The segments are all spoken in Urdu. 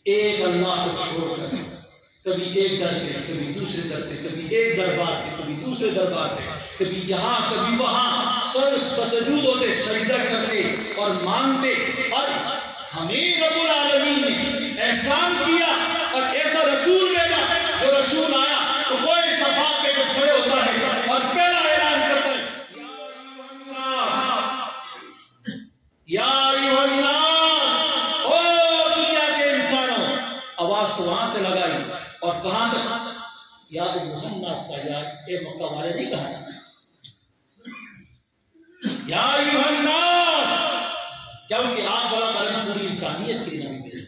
ایک اللہ کو چھوڑ کر کبھی ایک در پہ کبھی دوسرے در پہ کبھی ایک دربار پہ کبھی دوسرے دربار پہ کبھی یہاں کبھی وہاں سر بسجود ہوتے سجدہ کرتے اور مانگتے. اور ہمیں رب العالمین نے احسان کیا اور ایسا رسول بھیجا جو رسول آیا تو کوئی صفا پہ جو کھڑے ہوتا ہے اور پہلا اعلان کرتا ہے یا ایھا الناس، او دنیا کے انسانوں. آواز تو وہاں سے لگائی اور کہاں تک؟ یا ایھا الناس کا یا اے مکہ والے نہیں کہا یا ایھا الناس، کیونکہ آپ بڑا کریں پوری انسانیت کے نبی ملے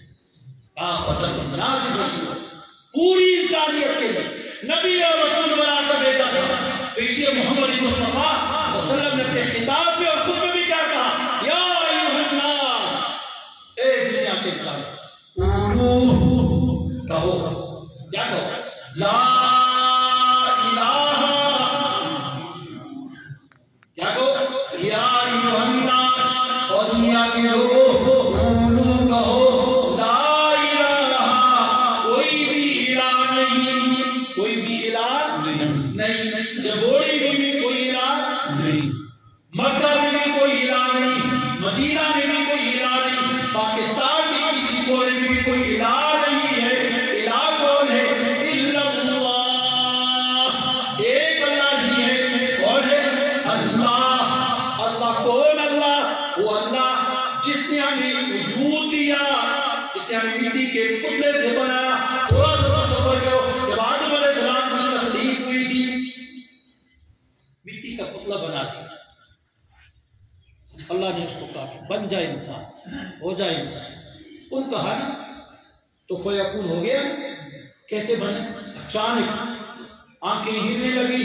ختم الناس رسول، پوری انسانیت کے لیے نبی اور رسول بنا کر بھیجا تھا. تو اس لیے محمد مصطفیٰ صلی اللہ علیہ وسلم نے اپنے خطاب میں اور خود میں بھی کیا کہا؟ یا ایھا الناس، اے دنیا کے انسان، قولوا، کہو، کیا کہو؟ لا الہ، کیا کہو؟ یا ایھا الناس، اور دنیا کے لوگوں، قولوا، کہو، لا الہ، کوئی بھی الہ نہیں، کوئی بھی الہ نہیں. جبوڑی میں بھی کوئی الہ نہیں، مکہ میں بھی کوئی الہ نہیں، مدینہ میں بھی کوئی الہ نہیں، پاکستان کے کسی کونے میں بھی کوئی الہ نہیں ہے. الہ کون ہے؟ الا اللہ، ایک اللہ ہی ہے. کون ہے؟ اللہ. اللہ کون؟ اللہ وہ اللہ جس نے ہمیں وجود دیا، جس نے ہمیں مٹی کے پتلے سے بنایا. تھوڑا سا تصور کرو، جب آدم علیہ السلام کی تخلیق ہوئی تھی مٹی کا پتلا بنا دیا، اللہ نے اس کو کہا کہ بن جائے انسان، ہو جائے انسان. ان کہا نا تو فیکون ہو گیا. کیسے بنے؟ اچانک آنکھیں ہلنے لگی،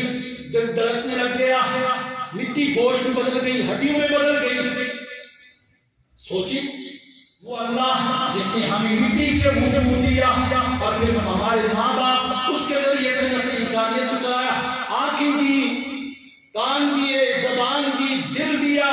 دل دھڑکنے لگ گیا، مٹی گوشت میں بدل گئی، ہڈیوں میں بدل گئی. سوچی وہ اللہ جس نے ہمیں مٹی سے وجود دیا اور پھر ہمارے ماں باپ اس کے ذریعے سے نسل انسانیت کو چلایا، آنکھیں دی، کان دیے، زبان دی، دل دیا،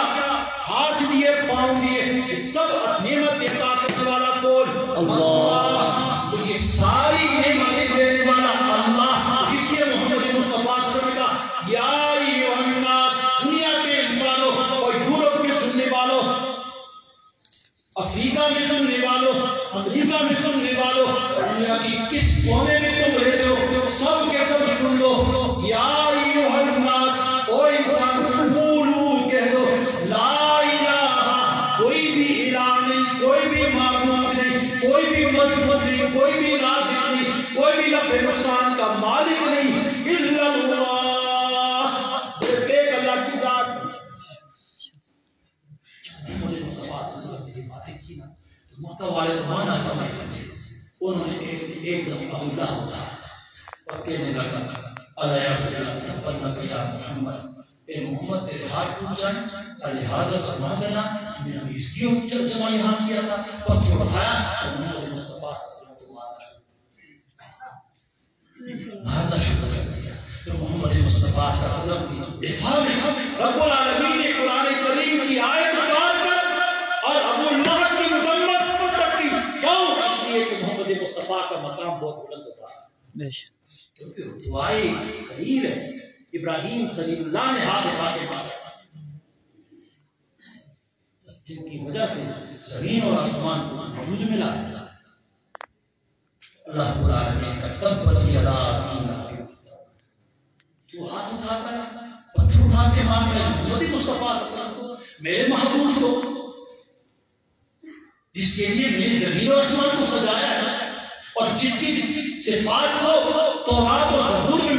ہاتھ دیے، پاؤں دیے، یہ سب نعمت عطا کرنے والا کون؟ اللہ. تو یہ ساری نعمتیں دینے والا اللہ، اس لیے محمد مصطفیٰ صلی اللہ علیہ وسلم کا یا ایھا الناس، دنیا کے انسانوں اور یورپ میں سننے والوں، افریقہ میں سننے والوں، امریکہ میں سننے والوں، دنیا کی کس کونے میں تم رہتے ہو سب کے سب سن لو. یا ایھا الناس، او انسان، قولوا، کہہ دو، لا الہ، کوئی بھی الہ نہیں، کوئی بھی معبود نہیں، کوئی بھی مذہب نہیں، کوئی بھی رازق نہیں، کوئی بھی نفع نقصان کا مالک نہیں، الا اللہ، صرف ایک اللہ کی ذات. مکہ والے تو مانا سمجھ سکتے، انہوں نے ایک دم اللہ ہوتا اور کہنے لگا یا محمد، اے محمد تیرے ہاتھ ٹوٹ جائیں، لہٰذا فرما دینا میں نے اس لیے جمع یہاں کیا تھا. پتھر اٹھایا اور محمد مصطفیٰ صلی اللہ علیہ وسلم مارنا شروع کر دیا. تو محمد مصطفیٰ صلی اللہ علیہ وسلم کی دفاع میں رب العالمین نے قرآن کریم کی آیت اتار کر اور ابو لہب کی مذمت تک کی. کیوں؟ اس لیے کہ محمد مصطفیٰ کا مقام بہت بلند تھا، کیونکہ دعائے خلیل ہے. ابراہیم خلیل اللہ نے ہاتھ اٹھا کے مارا، جن کی وجہ سے زمین اور آسمان کو وجود ملا. اللہ رب العالمین کا تبت یدا تو ہاتھ اٹھاتا ہے، پتھر اٹھا کے مانگ رہے ہیں محمد مصطفیٰ صلی اللہ علیہ وسلم کو، میرے محبوب کو، جس کے لیے میں نے زمین اور آسمان کو سجایا ہے اور جس کی صفات کو تورات اور زبور میں